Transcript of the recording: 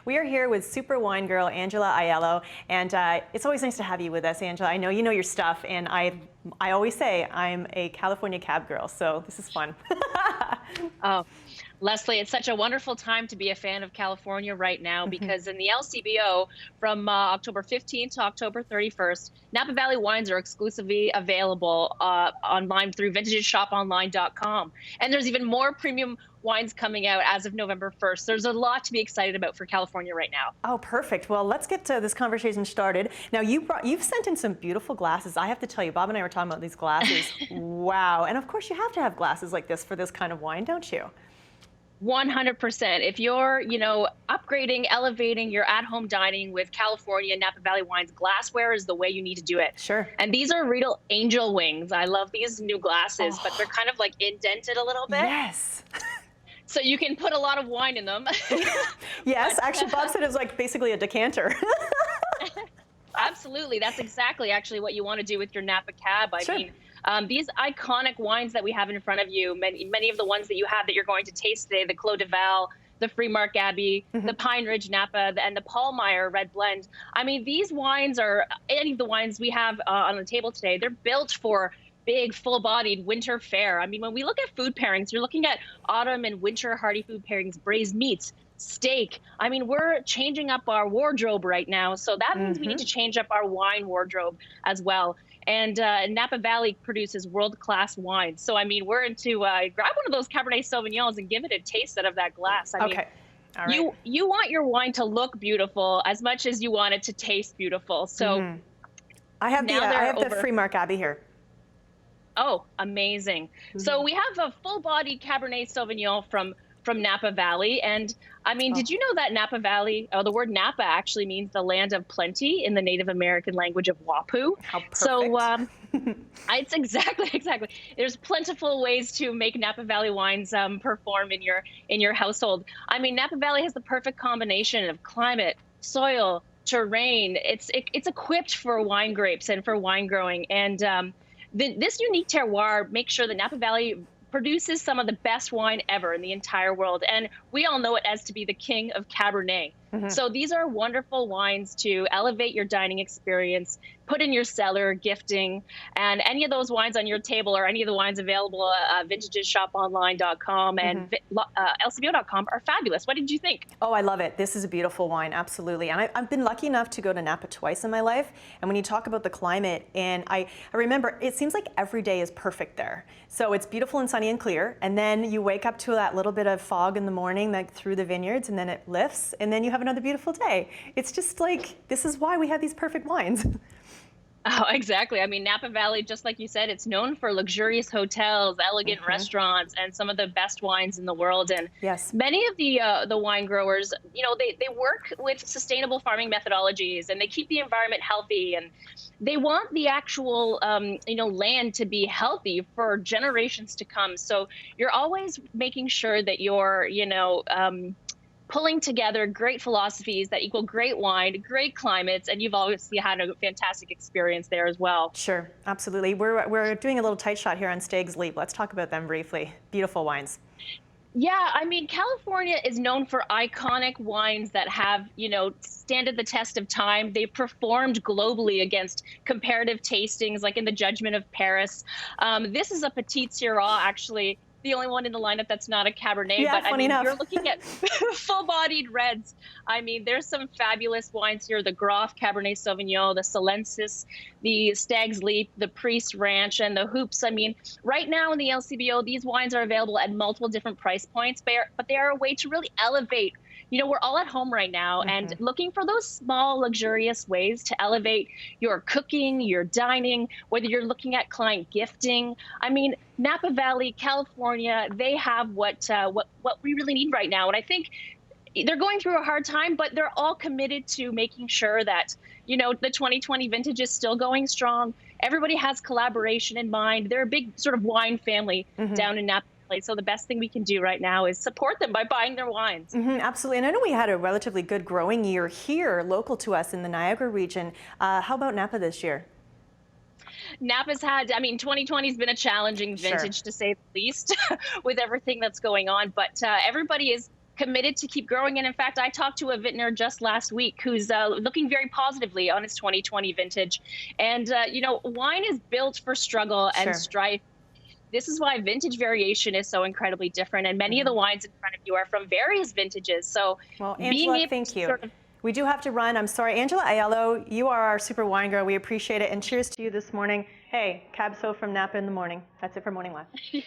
We are here with super wine girl Angela Aiello, and it's always nice to have you with us, Angela. I know you know your stuff, and I always say I'm a California cab girl, so this is fun. Oh, Leslie, it's such a wonderful time to be a fan of California right now because in the LCBO from October 15th to October 31st, Napa Valley wines are exclusively available online through vintageshoponline.com. And there's even more premium wines coming out as of November 1st. There's a lot to be excited about for California right now. Oh, perfect. Well, let's get this conversation started. Now, you've sent in some beautiful glasses. I have to tell you, Bob and I were talking about these glasses. Wow. And of course, you have to have glasses like this for this kind of wine, don't you? 100%. If you're, upgrading, elevating your at-home dining with California Napa Valley wines, glassware is the way you need to do it. Sure. And these are real angel wings. I love these new glasses, but they're kind of like indented a little bit. Yes. So you can put a lot of wine in them. Yes, actually, Bob said it was like basically a decanter. Absolutely. That's exactly actually what you want to do with your Napa Cab. I Sure. mean, these iconic wines that we have in front of you, many of the ones that you have that you're going to taste today, the Clos de Val, the Freemark Abbey, the Pine Ridge Napa, and the Paulmeyer Red Blend. I mean, these wines are, any of the wines we have on the table today, they're built for big, full-bodied winter fare. I mean, when we look at food pairings, you're looking at autumn and winter hearty food pairings, braised meats, steak. I mean, we're changing up our wardrobe right now, so that means we need to change up our wine wardrobe as well. And Napa Valley produces world-class wine. So, I mean, we're into grab one of those Cabernet Sauvignons and give it a taste out of that glass. I mean, All right. you want your wine to look beautiful as much as you want it to taste beautiful. So I have the over. Freemark Abbey here. Oh, amazing. So we have a full-bodied Cabernet Sauvignon from Napa Valley. And I mean, did you know that Napa Valley, the word Napa actually means the land of plenty in the Native American language of Wapu. How perfect. So it's exactly. There's plentiful ways to make Napa Valley wines perform in your household. I mean, Napa Valley has the perfect combination of climate, soil, terrain. It's equipped for wine grapes and for wine growing. And this unique terroir makes sure that Napa Valley produces some of the best wine ever in the entire world. And we all know it as to be the king of Cabernet. So these are wonderful wines to elevate your dining experience, put in your cellar, gifting, and any of those wines on your table or any of the wines available at vintageshoponline.com and lcbo.com are fabulous. What did you think? Oh, I love it. This is a beautiful wine, absolutely. And I've been lucky enough to go to Napa twice in my life. And when you talk about the climate, and I remember, it seems like every day is perfect there. So it's beautiful and sunny and clear. And then you wake up to that little bit of fog in the morning, like through the vineyards, and then it lifts, and then you have another beautiful day. It's just like, this is why we have these perfect wines. Oh, exactly. I mean, Napa Valley, just like you said, it's known for luxurious hotels, elegant restaurants, and some of the best wines in the world. And yes, many of the wine growers, they work with sustainable farming methodologies, and they keep the environment healthy, and they want the actual, land to be healthy for generations to come. So you're always making sure that you're, pulling together great philosophies that equal great wine, great climates, and you've obviously had a fantastic experience there as well. Sure, absolutely. We're doing a little tight shot here on Stag's Leap. Let's talk about them briefly. Beautiful wines. Yeah, I mean, California is known for iconic wines that have, standed the test of time. They've performed globally against comparative tastings, like in the Judgment of Paris. This is a Petite Syrah, actually. The only one in the lineup that's not a Cabernet, yeah, but I mean, enough. You're looking at full-bodied reds. I mean, there's some fabulous wines here: the Groff Cabernet Sauvignon, the Silensis, the Stag's Leap, the Priest Ranch, and the Hoops. I mean, right now in the LCBO, these wines are available at multiple different price points, but they are a way to really elevate. We're all at home right now and looking for those small, luxurious ways to elevate your cooking, your dining, whether you're looking at client gifting. I mean, Napa Valley, California, they have what we really need right now. And I think they're going through a hard time, but they're all committed to making sure that, the 2020 vintage is still going strong. Everybody has collaboration in mind. They're a big sort of wine family down in Napa. So the best thing we can do right now is support them by buying their wines. Absolutely. And I know we had a relatively good growing year here local to us in the Niagara region. How about Napa this year? Napa's had, 2020 has been a challenging vintage to say the least with everything that's going on. But everybody is committed to keep growing. And in fact, I talked to a vintner just last week who's looking very positively on his 2020 vintage. And, wine is built for struggle and Sure. strife. This is why vintage variation is so incredibly different. And many of the wines in front of you are from various vintages. So Well, being Angela, able thank to you. sort of, We do have to run. I'm sorry. Angela Aiello, you are our super wine girl. We appreciate it. And cheers to you this morning. Hey, Cab So from Napa in the morning. That's it for Morning Live. yeah.